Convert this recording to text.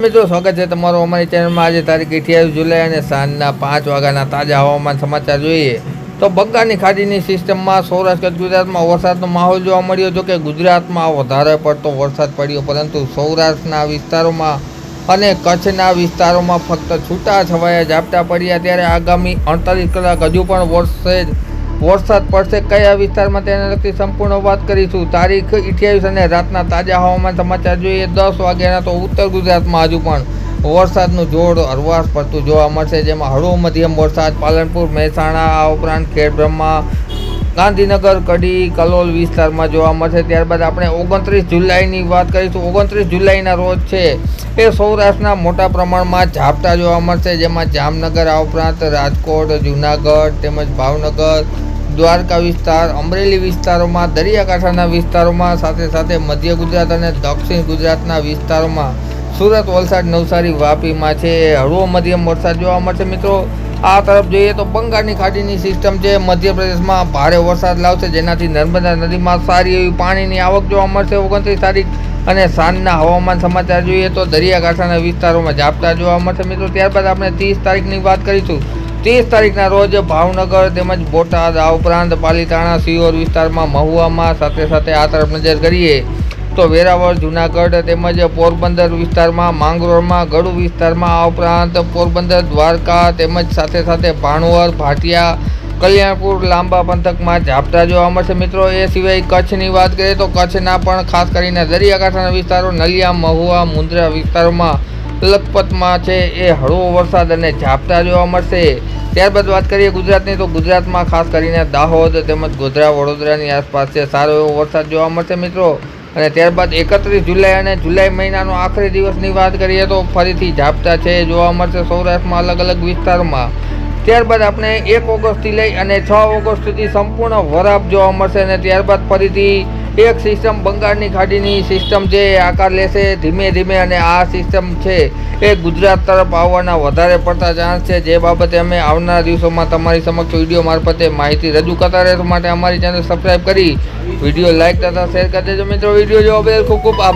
મિત્રો સ્વાગત છે તમારું અમારી ચેનલમાં। આજે તારીખ 28 જુલાઈ અને સાંજના 5 વાગ્યાના તાજા હવામાન સમાચાર જોઈએ તો બંગાળની ખાડીની સિસ્ટમમાં સૌરાષ્ટ્ર ગુજરાતમાં વરસાદનો માહોલ જોવા મળ્યો। જો કે ગુજરાતમાં વધારે પડતો વરસાદ પડ્યો, પરંતુ સૌરાષ્ટ્રના વિસ્તારોમાં અને કચ્છના વિસ્તારોમાં ફક્ત છૂટા છવાયા ઝાપટા પડ્યા। ત્યારે આગામી 48 કલાક હજુ પણ વરસાદ પડશે, કયા વિસ્તારમાં તેને લગતી સંપૂર્ણ વાત કરીશું। તારીખ 28 અને રાતના તાજા હવામાન સમાચાર જોઈએ 10 વાગ્યાના તો ઉત્તર ગુજરાતમાં હજુ પણ વરસાદનું જોર હળવાશ પડતું જોવા મળશે, જેમાં હળવો મધ્યમ વરસાદ પાલનપુર, મહેસાણા, આ ઉપરાંત ખેડબ્રહ્મા, ગાંધીનગર, કડી, કલોલ વિસ્તારમાં જોવા મળશે। ત્યારબાદ આપણે 29 જુલાઈની વાત કરીશું। 29 જુલાઈના રોજ છે એ સૌરાષ્ટ્રના મોટા પ્રમાણમાં ઝાપટા જોવા મળશે, જેમાં જામનગર, આ ઉપરાંત રાજકોટ, જૂનાગઢ તેમજ ભાવનગર, દ્વારકા વિસ્તાર, અમરેલી વિસ્તારોમાં, દરિયાકાંઠાના વિસ્તારોમાં, સાથે મધ્ય ગુજરાત અને દક્ષિણ ગુજરાતના વિસ્તારોમાં, સુરત, વલસાડ, નવસારી, વાપીમાં છે હળવો મધ્યમ વરસાદ જોવા મળશે। મિત્રો આ તરફ જોઈએ તો બંગાળની ખાડીની સિસ્ટમ છે મધ્યપ્રદેશમાં ભારે વરસાદ લાવશે, જેનાથી નર્મદા નદીમાં સારી એવી પાણીની આવક જોવા મળશે। 29 તારીખ અને સાંજના હવામાન સમાચાર જોઈએ તો દરિયાકાંઠાના વિસ્તારોમાં ઝાપટા જોવા મળશે। મિત્રો ત્યારબાદ આપણે 30 તારીખની વાત કરીશું। 30 તારીખના રોજ ભાવનગર તેમજ બોટાદ, આ ઉપરાંત પાલીતાણા, સિહોર વિસ્તારમાં, મહુવામાં, સાથે આ તરફ નજર કરીએ તો વેરાવળ, જૂનાગઢ તેમજ પોરબંદર વિસ્તારમાં, માંગરોળમાં, ગળુ વિસ્તારમાં, આ ઉપરાંત પોરબંદર, દ્વારકા તેમજ સાથે ભાણવર, ભાટિયા, કલ્યાણપુર, લાંબા પંથકમાં ઝાપટા જોવા મળશે। મિત્રો એ સિવાય કચ્છની વાત કરીએ તો કચ્છના પણ ખાસ કરીને દરિયાકાંઠાના વિસ્તારો, નલિયા, મહુવા, મુન્દ્રા વિસ્તારોમાં, લખપતમાં છે એ હળવો વરસાદ અને ઝાપટા જોવા મળશે। ત્યારબાદ વાત કરીએ ગુજરાતની તો ગુજરાતમાં ખાસ કરીને દાહોદ તેમજ ગોધરા, વડોદરાની આસપાસ છે સારો એવો વરસાદ જોવા મળશે મિત્રો। અને ત્યારબાદ 31 જુલાઈ અને જુલાઈ મહિનાનો આખરી દિવસની વાત કરીએ તો ફરીથી ઝાપટા છે જોવા મળશે સૌરાષ્ટ્રમાં અલગ વિસ્તારોમાં। ત્યારબાદ આપણે 1 ઓગસ્ટથી લઈ અને 6 ઓગસ્ટ સુધી સંપૂર્ણ વરાપ જોવા મળશે, અને ત્યારબાદ ફરીથી એક સિસ્ટમ બંગાળની ખાડીની સિસ્ટમ છે એ આકાર લેશે ધીમે અને આ સિસ્ટમ છે એ ગુજરાત તરફ આવવાના વધારે પડતા ચાન્સ છે, જે બાબતે અમે આવનારા દિવસોમાં તમારી સમક્ષ વિડીયો મારફતે માહિતી રજૂ કરતા રહેશું। માટે અમારી ચેનલ સબસ્ક્રાઈબ કરી વિડીયો લાઇક તથા શેર કરી દેજો। મિત્રો વિડીયો જોવા બદલ ખૂબ આભાર।